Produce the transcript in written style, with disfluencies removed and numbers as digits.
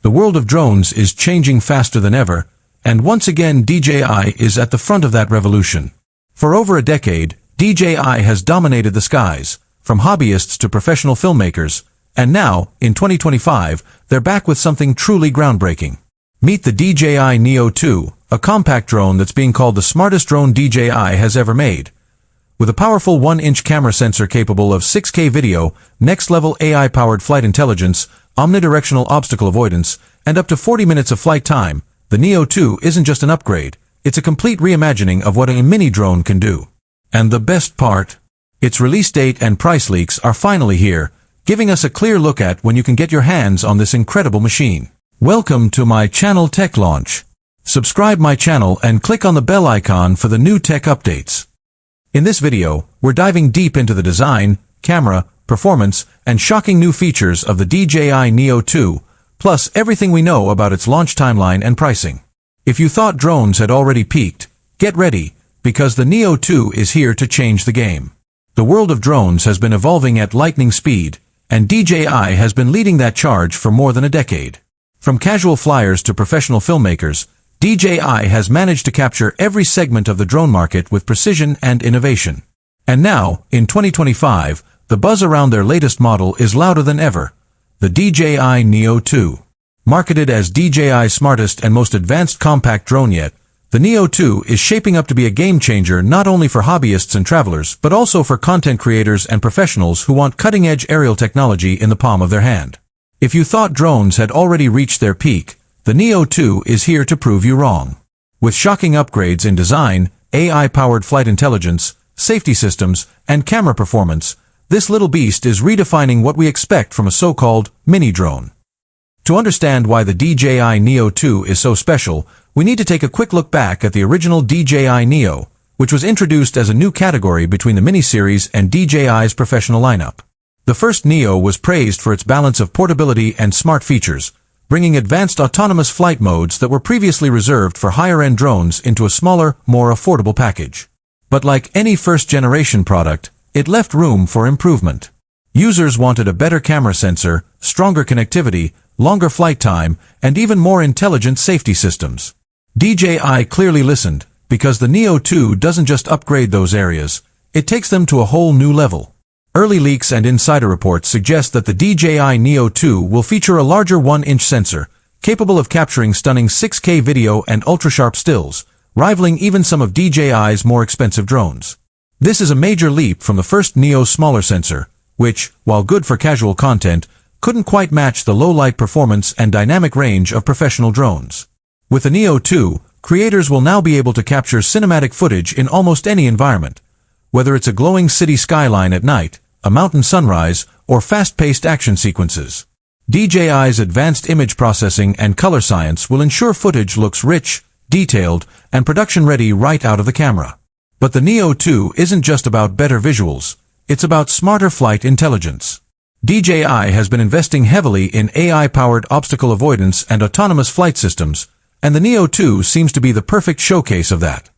The world of drones is changing faster than ever, and once again DJI is at the front of that revolution. For over a decade, DJI has dominated the skies, from hobbyists to professional filmmakers, and now, in 2025, they're back with something truly groundbreaking. Meet the DJI Neo 2, a compact drone that's being called the smartest drone DJI has ever made. With a powerful 1-inch camera sensor capable of 6K video, next-level AI-powered flight intelligence, omnidirectional obstacle avoidance, and up to 40 minutes of flight time, the Neo 2 isn't just an upgrade, it's a complete reimagining of what a mini drone can do. And the best part? Its release date and price leaks are finally here, giving us a clear look at when you can get your hands on this incredible machine. Welcome to my channel Tech Launch. Subscribe my channel and click on the bell icon for the new tech updates. In this video, we're diving deep into the design, camera, performance, and shocking new features of the DJI Neo 2, plus everything we know about its launch timeline and pricing. If you thought drones had already peaked, get ready, because the Neo 2 is here to change the game. The world of drones has been evolving at lightning speed, and DJI has been leading that charge for more than a decade. From casual flyers to professional filmmakers, DJI has managed to capture every segment of the drone market with precision and innovation. And now, in 2025, the buzz around their latest model is louder than ever. The DJI Neo 2. Marketed as DJI's smartest and most advanced compact drone yet, the Neo 2 is shaping up to be a game-changer not only for hobbyists and travelers, but also for content creators and professionals who want cutting-edge aerial technology in the palm of their hand. If you thought drones had already reached their peak, the Neo 2 is here to prove you wrong. With shocking upgrades in design, AI-powered flight intelligence, safety systems, and camera performance, this little beast is redefining what we expect from a so-called mini drone. To understand why the DJI Neo 2 is so special, we need to take a quick look back at the original DJI Neo, which was introduced as a new category between the mini-series and DJI's professional lineup. The first Neo was praised for its balance of portability and smart features, bringing advanced autonomous flight modes that were previously reserved for higher-end drones into a smaller, more affordable package. But like any first-generation product, it left room for improvement. Users wanted a better camera sensor, stronger connectivity, longer flight time, and even more intelligent safety systems. DJI clearly listened, because the Neo 2 doesn't just upgrade those areas, it takes them to a whole new level. Early leaks and insider reports suggest that the DJI Neo 2 will feature a larger 1-inch sensor, capable of capturing stunning 6K video and ultra-sharp stills, rivaling even some of DJI's more expensive drones. This is a major leap from the first Neo's smaller sensor, which, while good for casual content, couldn't quite match the low-light performance and dynamic range of professional drones. With the Neo 2, creators will now be able to capture cinematic footage in almost any environment, whether it's a glowing city skyline at night, a mountain sunrise, or fast-paced action sequences. DJI's advanced image processing and color science will ensure footage looks rich, detailed, and production-ready right out of the camera. But the Neo 2 isn't just about better visuals, it's about smarter flight intelligence. DJI has been investing heavily in AI-powered obstacle avoidance and autonomous flight systems, and the Neo 2 seems to be the perfect showcase of that.